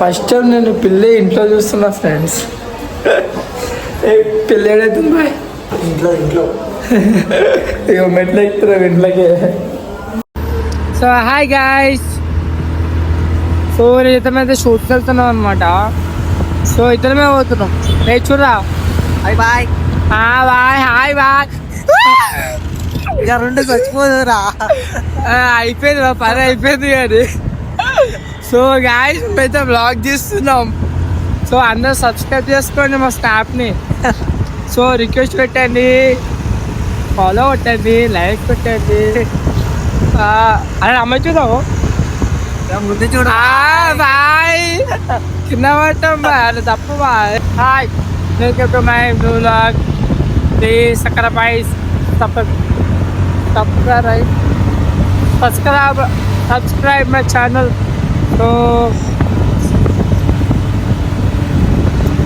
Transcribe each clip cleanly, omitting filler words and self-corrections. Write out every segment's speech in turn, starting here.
First time నేను పిల్లి ఇంట్లో చూస్తున్నా ఫ్రెండ్స్. పిల్లి ఏడైతుంది ఇంట్లో ఇక మెట్లు ఎక్కుతున్నాం ఇంట్లోకి. సో హాయ్ గాయ్స్, సో నేను ఇతనైతే షూట్కి వెళ్తున్నాం అనమాట. సో ఇతనమే పోతున్నాం. రే చూడరా. Hi bye. Bye hi bye. ఇక రెండు చచ్చిపోదురా. అయిపోయింది మా పని అయిపోయింది కానీ. సో గాయ్స్ మేమైతే బ్లాగ్ తీస్తున్నాం. సో అందరూ సబ్స్క్రైబ్ చేసుకోండి మా స్నాప్ని. సో రిక్వెస్ట్ పెట్టండి, ఫాలో కొట్టండి, లైక్ పెట్టండి. అరే అమ్మాయి చూద్దాము ముందు చూడ. బాయ్ కింద పడతాం బాయ్, అది తప్పు బాయ్. Hi welcome to my vlog. Please subscribe my channel. So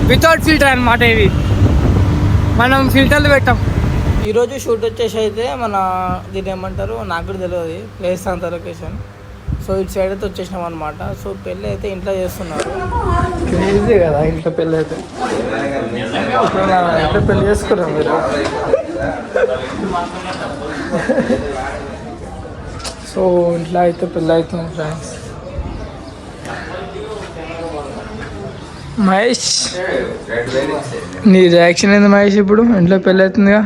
without filter అనమాట ఇవి, మనం ఫిల్టర్లు పెట్టాం. ఈరోజు షూట్ వచ్చేసి అయితే మన దీన్ని ఏమంటారు నాకు కూడా తెలియదు ప్లేస్ అంత లొకేషన్. సో ఇటు సైడ్ అయితే వచ్చేసినాం అనమాట. సో పెళ్ళి అయితే ఇంట్లో చేస్తున్నారు. క్రేజీ కదా ఇంట్లో పెళ్ళి అయితే. ఇంట్లో పెళ్ళి చేసుకున్నాం మీరు. సో ఇంట్లో అయితే పెళ్ళి అవుతుంది ఫ్రెండ్స్. మహేష్ నీ రియాక్షన్ ఏంది మహేష్? ఇప్పుడు ఇంట్లో పెళ్ళి అవుతుందిగా.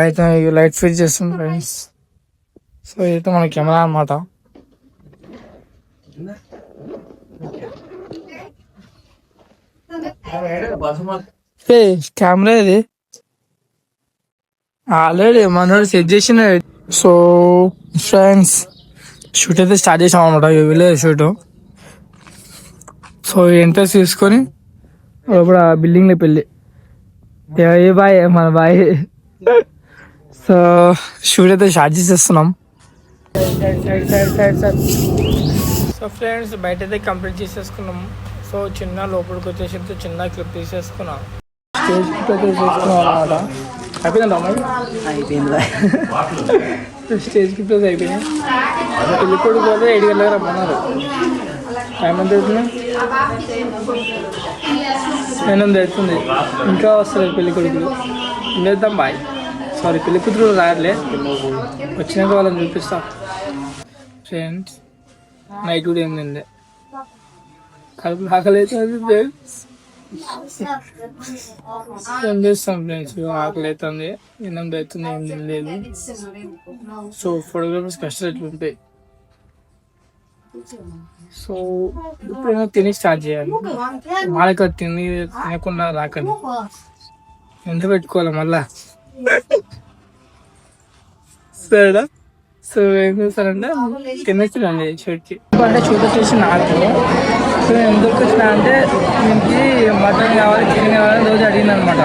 అయితే లైట్ ఫిట్ చేస్తుంది ఫ్రెండ్స్. సో ఇదైతే మన కెమెరా అనమాట. కెమెరా ఇది ఆల్రెడీ మనోడు సెట్ చేసిన. సో ఫ్రెండ్స్ షూట్ అయితే స్టార్ట్ చేసాం అనమాట, విలేజ్ షూట్. సో ఎంట్రెన్స్ తీసుకొని ఇప్పుడు బిల్డింగ్లో పెళ్ళి ఏ బాయ్ మన బాయ్. సో షూట్ అయితే స్టార్ట్ చేసేస్తున్నాం. సో ఫ్రెండ్స్ బయట అయితే కంప్లీట్ చేసేసుకున్నాం. సో చిన్న లోపలికి వచ్చేసి చిన్న క్లిప్ తీసేసుకున్నాం. స్టేజ్ క్లిప్ అయితే చేసుకున్నాం అనమాట. అయిపోయిందా అమ్మాయి? అయిపోయింది. స్టేజ్ క్లిప్ అయితే అయిపోయినాయి. పెళ్ళి కొడుకు పోతే 7 గంటలకు రమ్మన్నారు. టైం ఎంత అవుతుంది? 8 అవుతుంది. ఇంకా వస్తారు పెళ్ళి కొడుకులు. చేద్దాం బాయ్. సారీ పెళ్ళి కూతురు రాయలే, వచ్చినాక వాళ్ళని చూపిస్తా. ఫ్రెండ్స్ నైట్ కూడా ఏం తిందే, కడుపు ఆకలి అవుతుంది ఫ్రెండ్స్. ఏం చేస్తాం ఫ్రెండ్స్, ఆకలి అవుతుంది, 8 అవుతుంది, ఏం తినలేదు. సో ఫోటోగ్రాఫర్స్ కష్టాలు ఎట్లుంటాయి. సో ఇప్పుడైనా తిని స్టార్ట్ చేయాలి. వాళ్ళకి తినకుండా రాకండి, ఎంత పెట్టుకోవాలి మళ్ళా. సరేనా? సో ఏం చేస్తారంటే తినేస్తానండి షూట్కి. అంటే షూట్ వచ్చేసి నాకు. సో ఎందుకు వచ్చినా అంటే దీనికి మటన్ కావాలి, చికెన్ కావాలని రోజు అడిగింది అనమాట.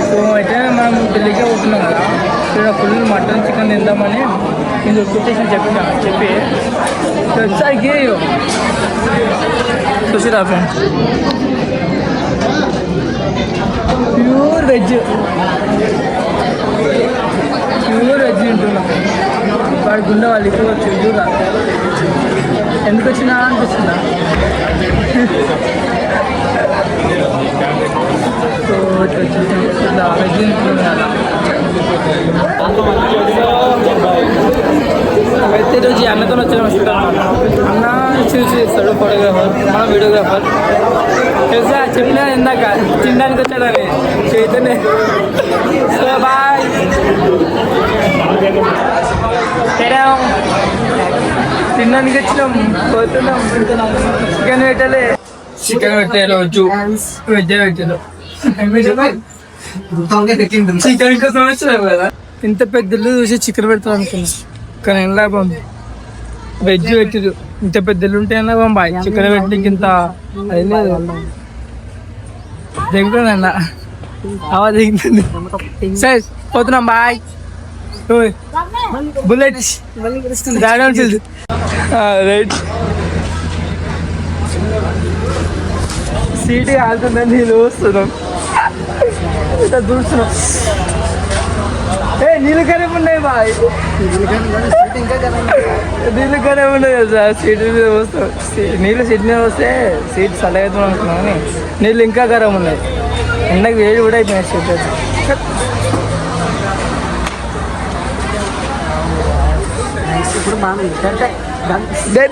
సో అయితే మనం పెళ్ళికే పోతున్నాం కదా, ఇక్కడ ఫుల్ మటన్ చికెన్ తిందామని నేను కొటేషన్ చెప్పి వచ్చాకి చూసిరా ఫ్రెండ్స్. ప్యూర్ వెజ్ తింటున్నాం. వాడి గుండె వాళ్ళు ఎక్కువ చూడ ఎందుకు వచ్చినా అనిపిస్తుందా? సో ఇట్లా వచ్చేసి వెజ్ తింటున్నాం. అయితే ఈరోజు అన్నతో వచ్చాను షూట్ అనమాట. అన్న చూసి ఇస్తాడు ఫోటోగ్రాఫర్, మన వీడియోగ్రాఫర్. తెలుసా చెప్పినా ఇందాక తినడానికి వచ్చాడని చైతన్య. So bye. తినడానికి వచ్చినాం, పోతున్నాం. చికెన్ పెట్టలే, చికెన్ పెట్టే రోజు వెజ్ పెట్టాను. చికెన్ కోసం వచ్చినాం కదా, ఇంత పెద్దలు చూసి చికెన్ పెడతాం అనుకున్నాం, కానీ ఎలా బాగుంది. వెజ్ పెట్టిరు, ఇంత పెద్దలు ఉంటే ఎలా బాయ్. చికెన్ పెట్టి ఇంత అదిలేదు దిగుతుందన్న అవా దిగుతుంది. సరే పోతున్నాం బాయ్. బుల్లెట్ రైట్ సీట్ కాలుతుందని నేను వస్తున్నాం, ఇట్లా చూస్తున్నాం. నీళ్ళు ఖరాబ్ ఉన్నాయి బాయ్, ఇంకా కదా నీళ్ళు ఖరాబ్ ఉన్నాయి కదా సీట్ మీద వస్తే నీళ్ళు సీట్ మీద వస్తే సీట్ చల్లగవుతుంది అనుకున్నాను కానీ నీళ్ళు ఇంకా ఖరాబ్ ఉన్నాయి. ఎండకు వేడి కూడా అయిపోయినాయి సీట్ అయితే. ఇప్పుడు బాగుంది. Dead.